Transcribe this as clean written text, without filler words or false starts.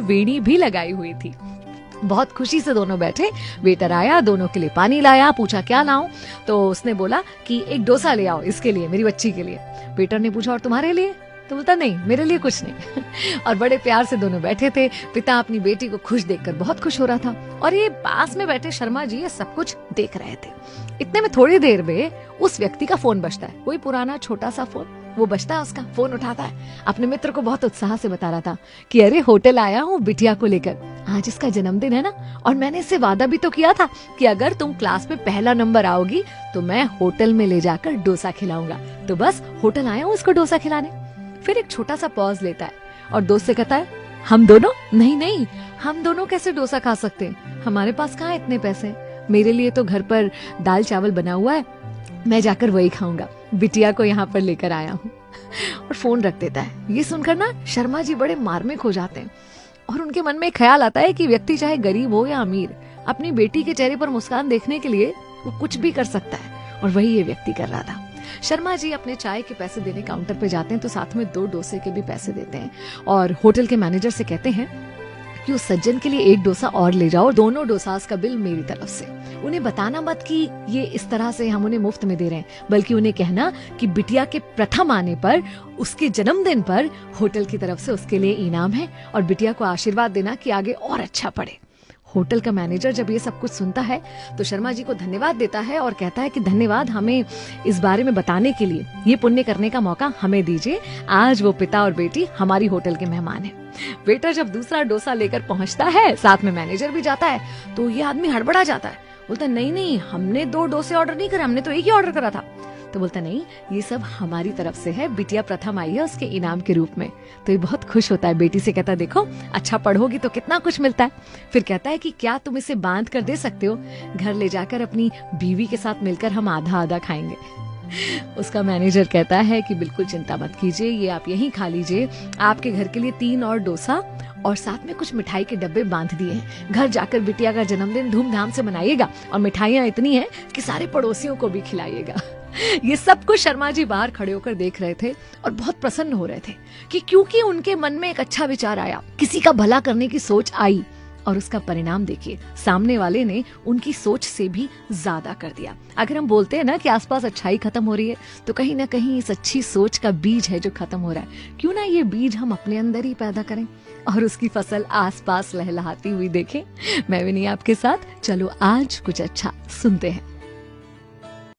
वेणी भी लगाई हुई थी। बहुत खुशी से दोनों बैठे। वेटर आया, दोनों के लिए पानी लाया, पूछा क्या लाऊं, तो उसने बोला कि एक डोसा ले आओ इसके लिए, मेरी बच्ची के लिए। वेटर ने पूछा और तुम्हारे लिए, तो बोलता नहीं मेरे लिए कुछ नहीं। और बड़े प्यार से दोनों बैठे थे। पिता अपनी बेटी को खुश देखकर बहुत खुश हो रहा था और ये पास में बैठे शर्मा जी ये सब कुछ देख रहे थे। इतने में थोड़ी देर में उस व्यक्ति का फोन बजता है, कोई पुराना छोटा सा फोन, वो बजता है, उसका फोन उठाता है, अपने मित्र को बहुत उत्साह से बता रहा था कि अरे होटल आया हूँ बिटिया को लेकर, आज इसका जन्मदिन है ना, और मैंने इससे वादा भी तो किया था कि अगर तुम क्लास में पहला नंबर आओगी तो मैं होटल में ले जाकर डोसा खिलाऊंगा, तो बस होटल आया हूँ उसको डोसा खिलाने। फिर एक छोटा सा पॉज लेता है और दोस्त से कहता है, हम दोनों? नहीं नहीं, हम दोनों कैसे डोसा खा सकते हैं, हमारे पास कहाँ इतने पैसे, मेरे लिए तो घर पर दाल चावल बना हुआ है, मैं जाकर वही खाऊंगा, बिटिया को यहाँ पर लेकर आया हूँ। और फोन रख देता है। ये सुनकर ना शर्मा जी बड़े मार्मिक हो जाते हैं और उनके मन में ख्याल आता है कि व्यक्ति चाहे गरीब हो या अमीर, अपनी बेटी के चेहरे पर मुस्कान देखने के लिए वो कुछ भी कर सकता है, और वही ये व्यक्ति कर रहा था। शर्मा जी अपने चाय के पैसे देने काउंटर पे जाते हैं तो साथ में 2 डोसे के भी पैसे देते हैं और होटल के मैनेजर से कहते हैं कि उस सज्जन के लिए 1 डोसा और ले जाओ, दोनों डोसास का बिल मेरी तरफ से। उन्हें बताना मत कि ये इस तरह से हम उन्हें मुफ्त में दे रहे हैं, बल्कि उन्हें कहना कि बिटिया के प्रथम आने पर, उसके जन्मदिन पर होटल की तरफ से उसके लिए इनाम है, और बिटिया को आशीर्वाद देना कि आगे और अच्छा पढ़े। होटल का मैनेजर जब ये सब कुछ सुनता है तो शर्मा जी को धन्यवाद देता है और कहता है कि धन्यवाद हमें इस बारे में बताने के लिए, ये पुण्य करने का मौका हमें दीजिए, आज वो पिता और बेटी हमारी होटल के मेहमान हैं। वेटर जब दूसरा डोसा लेकर पहुंचता है, साथ में मैनेजर भी जाता है, तो ये आदमी हड़बड़ा जाता है, बोलता नहीं नहीं, हमने 2 डोसे ऑर्डर नहीं करे, हमने तो एक ही ऑर्डर करा था। तो बोलता नहीं, ये सब हमारी तरफ से है, बिटिया प्रथम आई है उसके इनाम के रूप में। तो ये बहुत खुश होता है, बेटी से कहता है देखो अच्छा पढ़ोगी तो कितना कुछ मिलता है। फिर कहता है कि क्या तुम इसे बांध कर दे सकते हो, घर ले जाकर अपनी बीवी के साथ मिलकर हम आधा आधा खाएंगे। उसका मैनेजर कहता है कि बिल्कुल चिंता मत कीजिए, ये आप यहीं खा लीजिए, आपके घर के लिए 3 और डोसा और साथ में कुछ मिठाई के डब्बे बांध दिए हैं, घर जाकर बिटिया का जन्मदिन धूमधाम से मनाइएगा और मिठाइयाँ इतनी हैं कि सारे पड़ोसियों को भी खिलाइएगा। ये सब कुछ शर्मा जी बाहर खड़े होकर देख रहे थे और बहुत प्रसन्न हो रहे थे कि क्योंकि उनके मन में एक अच्छा विचार आया, किसी का भला करने की सोच आई, और उसका परिणाम देखिए, सामने वाले ने उनकी सोच से भी ज्यादा कर दिया। अगर हम बोलते हैं ना कि आसपास अच्छाई खत्म हो रही है, तो कहीं ना कहीं इस अच्छी सोच का बीज है जो खत्म हो रहा है। क्यों ना ये बीज हम अपने अंदर ही पैदा करें और उसकी फसल आसपास लहलहाती हुई देखें। मैं भी नहीं आपके साथ, चलो आज कुछ अच्छा सुनते हैं।